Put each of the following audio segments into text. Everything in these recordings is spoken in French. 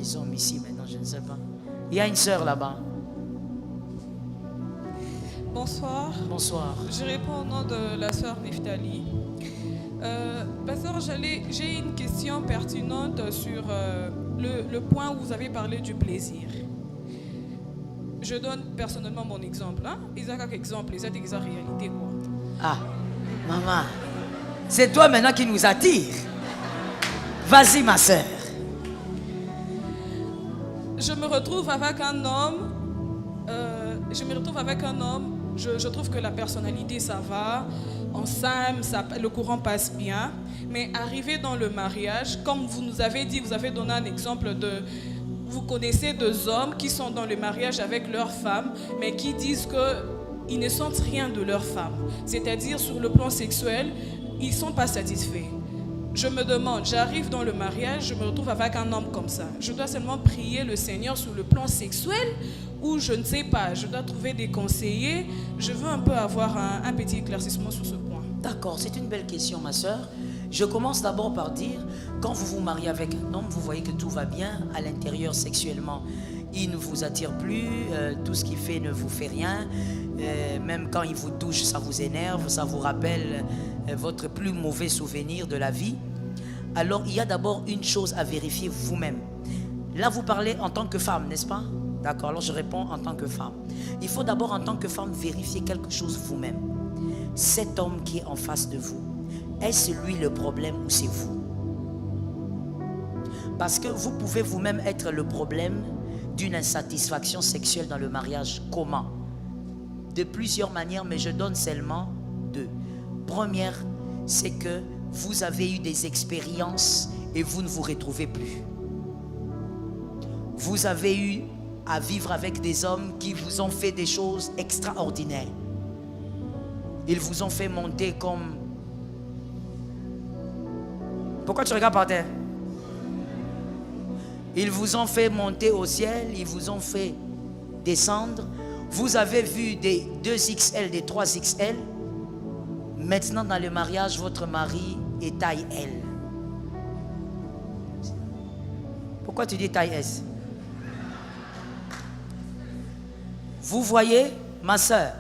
des hommes ici maintenant, je ne sais pas. Il y a une sœur là-bas. Bonsoir. Bonsoir. Je réponds au nom de la sœur Neftali. Pasteur, j'ai une question pertinente sur le point où vous avez parlé du plaisir. Je donne personnellement mon exemple. Hein? Isaac a exemple, Isaac a une réalité. Quoi. Ah, maman, c'est toi maintenant qui nous attire. Vas-y, ma sœur. Je me retrouve avec un homme. Je trouve que la personnalité, ça va. On s'aime, le courant passe bien. Mais arrivé dans le mariage, comme vous nous avez dit, vous avez donné un exemple de... Vous connaissez deux hommes qui sont dans le mariage avec leur femme, mais qui disent qu'ils ne sentent rien de leur femme. C'est-à-dire, sur le plan sexuel, ils ne sont pas satisfaits. Je me demande, j'arrive dans le mariage, je me retrouve avec un homme comme ça. Je dois seulement prier le Seigneur sur le plan sexuel ou je ne sais pas, je dois trouver des conseillers. Je veux un peu avoir un petit éclaircissement sur ce point. D'accord, c'est une belle question, ma sœur. Je commence d'abord par dire, quand vous vous mariez avec un homme, vous voyez que tout va bien à l'intérieur sexuellement. Il ne vous attire plus, tout ce qu'il fait ne vous fait rien. Même quand il vous touche, ça vous énerve, ça vous rappelle votre plus mauvais souvenir de la vie. Alors, il y a d'abord une chose à vérifier vous-même. Là, vous parlez en tant que femme, n'est-ce pas? D'accord, alors je réponds en tant que femme. Il faut d'abord en tant que femme vérifier quelque chose vous-même. Cet homme qui est en face de vous, est-ce lui le problème ou c'est vous? Parce que vous pouvez vous-même être le problème d'une insatisfaction sexuelle dans le mariage. Comment? De plusieurs manières, mais je donne seulement deux. Première, c'est que vous avez eu des expériences et vous ne vous retrouvez plus. Vous avez eu à vivre avec des hommes qui vous ont fait des choses extraordinaires. Ils vous ont fait monter comme... Pourquoi tu regardes par terre? Ils vous ont fait monter au ciel, ils vous ont fait descendre. Vous avez vu des 2XL, des 3XL. Maintenant, dans le mariage, votre mari est taille L. Pourquoi tu dis taille S? Vous voyez, ma soeur,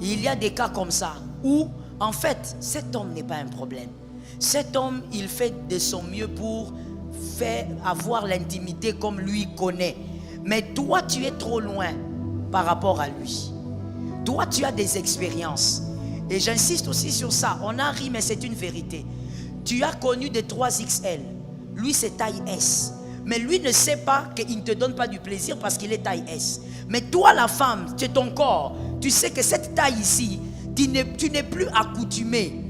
il y a des cas comme ça où, en fait, cet homme n'est pas un problème. Cet homme, il fait de son mieux pour avoir l'intimité comme lui connaît. Mais toi, tu es trop loin par rapport à lui. Toi, tu as des expériences. Et j'insiste aussi sur ça. On a ri, mais c'est une vérité. Tu as connu des 3XL. Lui, c'est taille S. Mais lui ne sait pas qu'il ne te donne pas du plaisir parce qu'il est taille S. Mais toi, la femme, c'est ton corps. Tu sais que cette taille ici, tu n'es plus accoutumé.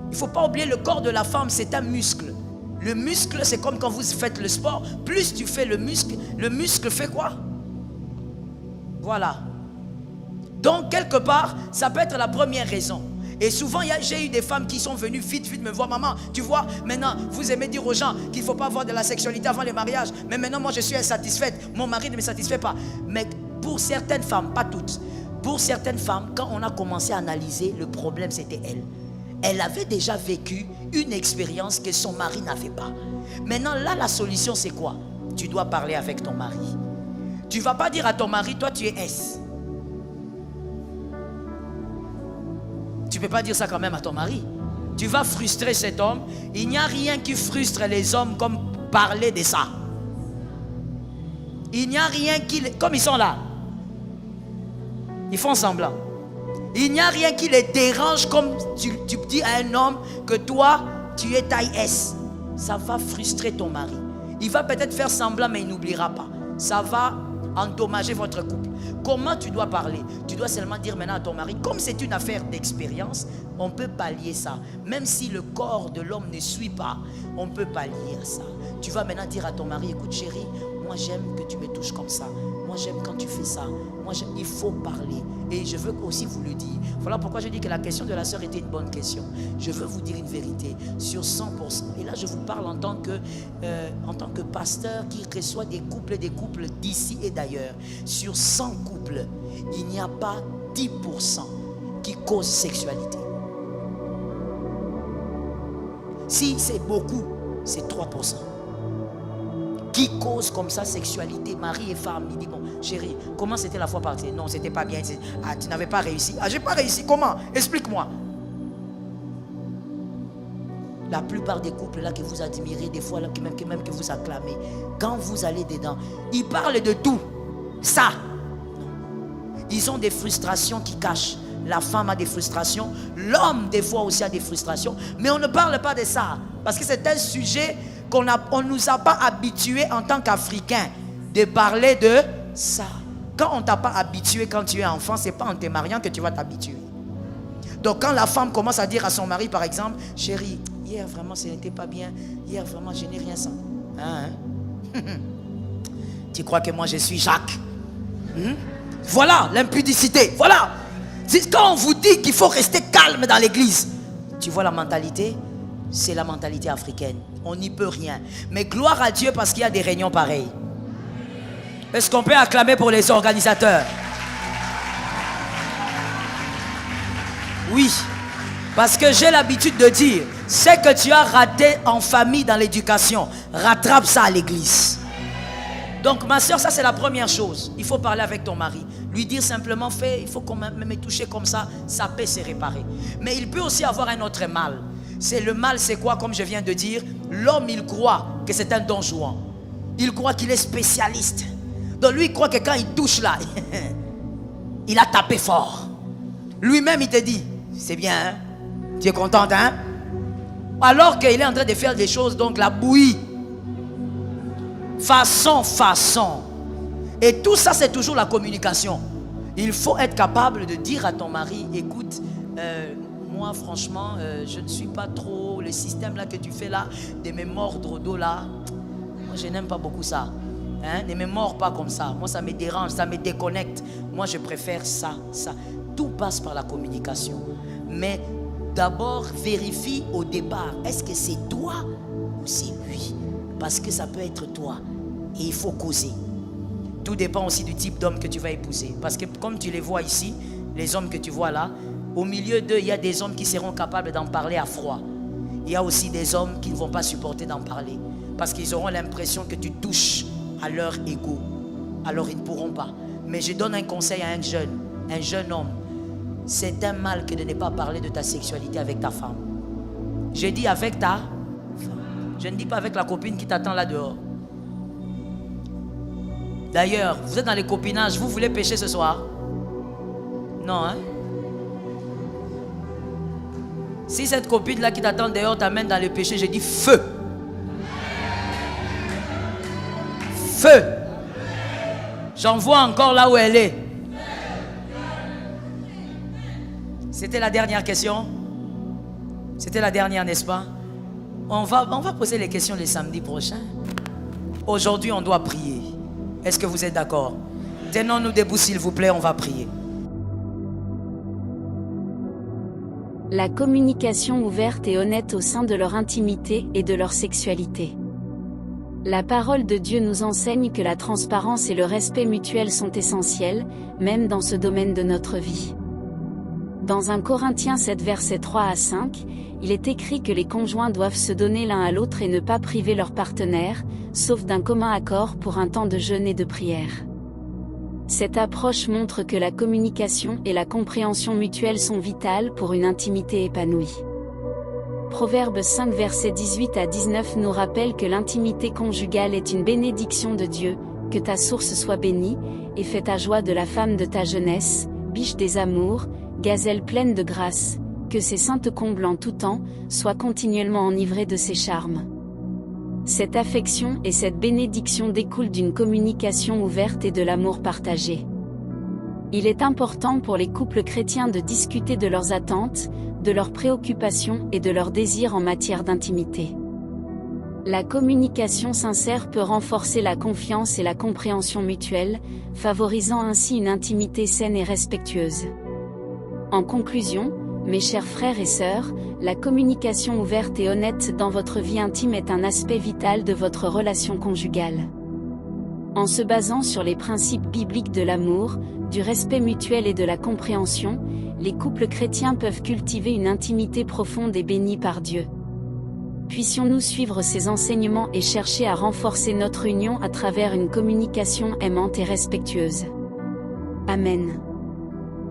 Il ne faut pas oublier, le corps de la femme, c'est un muscle. Le muscle, c'est comme quand vous faites le sport. Plus tu fais le muscle fait quoi? Voilà. Donc, quelque part, ça peut être la première raison. Et souvent, j'ai eu des femmes qui sont venues vite me voir. Maman, tu vois, maintenant, vous aimez dire aux gens qu'il ne faut pas avoir de la sexualité avant le mariage. Mais maintenant, moi, je suis insatisfaite. Mon mari ne me satisfait pas. Mais pour certaines femmes, pas toutes, pour certaines femmes, quand on a commencé à analyser, le problème, c'était elle. Elle avait déjà vécu une expérience que son mari n'avait pas. Maintenant, là, la solution, c'est quoi? Tu dois parler avec ton mari. Tu ne vas pas dire à ton mari, toi, tu es S. Tu ne peux pas dire ça quand même à ton mari. Tu vas frustrer cet homme. Il n'y a rien qui frustre les hommes comme parler de ça. Il n'y a rien qui... Comme ils sont là. Ils font semblant. Il n'y a rien qui les dérange comme tu dis à un homme que toi, tu es taille S. Ça va frustrer ton mari. Il va peut-être faire semblant, mais il n'oubliera pas. Ça va endommager votre couple. Comment tu dois parler? Tu dois seulement dire maintenant à ton mari, comme c'est une affaire d'expérience, on peut pallier ça. Même si le corps de l'homme ne suit pas, on peut pallier ça. Tu vas maintenant dire à ton mari, écoute chérie, moi j'aime que tu me touches comme ça. Moi j'aime quand tu fais ça. Moi j'aime. Il faut parler. Et je veux aussi vous le dire. Voilà pourquoi je dis que la question de la sœur était une bonne question. Je veux vous dire une vérité sur 100%. Et là je vous parle en tant que pasteur qui reçoit des couples d'ici et d'ailleurs. Sur 100 couples, il n'y a pas 10% qui causent sexualité. Si c'est beaucoup, c'est 3%. qui cause comme ça sexualité, mari et femme. Il dit, bon, chérie, comment c'était la fois passée? Non, c'était pas bien. Ah, tu n'avais pas réussi. Ah, j'ai pas réussi. Comment? Explique-moi. La plupart des couples là que vous admirez, des fois là, même que vous acclamez, quand vous allez dedans, ils parlent de tout. Ça. Ils ont des frustrations qui cachent. La femme a des frustrations. L'homme, des fois aussi, a des frustrations. Mais on ne parle pas de ça. Parce que c'est un sujet qu'on ne nous a pas habitués en tant qu'Africains de parler de ça. Quand on ne t'a pas habitué quand tu es enfant, ce n'est pas en te mariant que tu vas t'habituer. Donc quand la femme commence à dire à son mari, par exemple, chérie, hier vraiment ce n'était pas bien. Hier vraiment je n'ai rien senti. Hein? Tu crois que moi je suis Jacques? Voilà l'impudicité. Voilà. Quand on vous dit qu'il faut rester calme dans l'église, tu vois la mentalité, c'est la mentalité africaine. On n'y peut rien. Mais gloire à Dieu parce qu'il y a des réunions pareilles. Est-ce qu'on peut acclamer pour les organisateurs? Oui. Parce que j'ai l'habitude de dire, c'est que tu as raté en famille dans l'éducation, rattrape ça à l'église. Donc ma soeur, ça c'est la première chose. Il faut parler avec ton mari. Lui dire simplement, il faut qu'on me touche comme ça peut se réparer. Mais il peut aussi avoir un autre mal. Le mal, c'est quoi? Comme je viens de dire, l'homme, il croit que c'est un don Juan. Il croit qu'il est spécialiste. Donc lui, il croit que quand il touche là, il a tapé fort. Lui-même, il te dit, c'est bien, hein? Tu es contente, hein? Alors qu'il est en train de faire des choses, donc la bouillie. Façon. Et tout ça, c'est toujours la communication. Il faut être capable de dire à ton mari, écoute, moi franchement, je ne suis pas trop, le système là que tu fais là, de me mordre au dos là, moi je n'aime pas beaucoup ça. Hein? Ne me mords pas comme ça. Moi ça me dérange, ça me déconnecte. Moi je préfère ça. Tout passe par la communication. Mais d'abord, vérifie au départ, est-ce que c'est toi ou c'est lui? Parce que ça peut être toi. Et il faut causer. Tout dépend aussi du type d'homme que tu vas épouser. Parce que comme tu les vois ici, les hommes que tu vois là, au milieu d'eux, il y a des hommes qui seront capables d'en parler à froid. Il y a aussi des hommes qui ne vont pas supporter d'en parler. Parce qu'ils auront l'impression que tu touches à leur ego. Alors ils ne pourront pas. Mais je donne un conseil à un jeune homme. C'est un mal que de ne pas parler de ta sexualité avec ta femme. Je dis avec ta femme. Je ne dis pas avec la copine qui t'attend là dehors. D'ailleurs, vous êtes dans les copinages, vous voulez pécher ce soir? Non, hein? Si cette copine-là qui t'attend dehors t'amène dans le péché, je dis feu. Feu. J'en vois encore là où elle est. C'était la dernière question. C'était la dernière, n'est-ce pas? On va poser les questions le samedi prochain. Aujourd'hui, on doit prier. Est-ce que vous êtes d'accord? Tenons-nous debout, s'il vous plaît, on va prier. La communication ouverte et honnête au sein de leur intimité et de leur sexualité. La parole de Dieu nous enseigne que la transparence et le respect mutuel sont essentiels, même dans ce domaine de notre vie. Dans 1 Corinthiens 7 versets 3 à 5, il est écrit que les conjoints doivent se donner l'un à l'autre et ne pas priver leur partenaire, sauf d'un commun accord pour un temps de jeûne et de prière. Cette approche montre que la communication et la compréhension mutuelle sont vitales pour une intimité épanouie. Proverbe 5 versets 18 à 19 nous rappelle que l'intimité conjugale est une bénédiction de Dieu, que ta source soit bénie, et fais ta joie de la femme de ta jeunesse, biche des amours, gazelle pleine de grâce, que ses seins te comblent en tout temps, sois continuellement enivré de ses charmes. Cette affection et cette bénédiction découlent d'une communication ouverte et de l'amour partagé. Il est important pour les couples chrétiens de discuter de leurs attentes, de leurs préoccupations et de leurs désirs en matière d'intimité. La communication sincère peut renforcer la confiance et la compréhension mutuelle, favorisant ainsi une intimité saine et respectueuse. En conclusion, mes chers frères et sœurs, la communication ouverte et honnête dans votre vie intime est un aspect vital de votre relation conjugale. En se basant sur les principes bibliques de l'amour, du respect mutuel et de la compréhension, les couples chrétiens peuvent cultiver une intimité profonde et bénie par Dieu. Puissions-nous suivre ces enseignements et chercher à renforcer notre union à travers une communication aimante et respectueuse. Amen.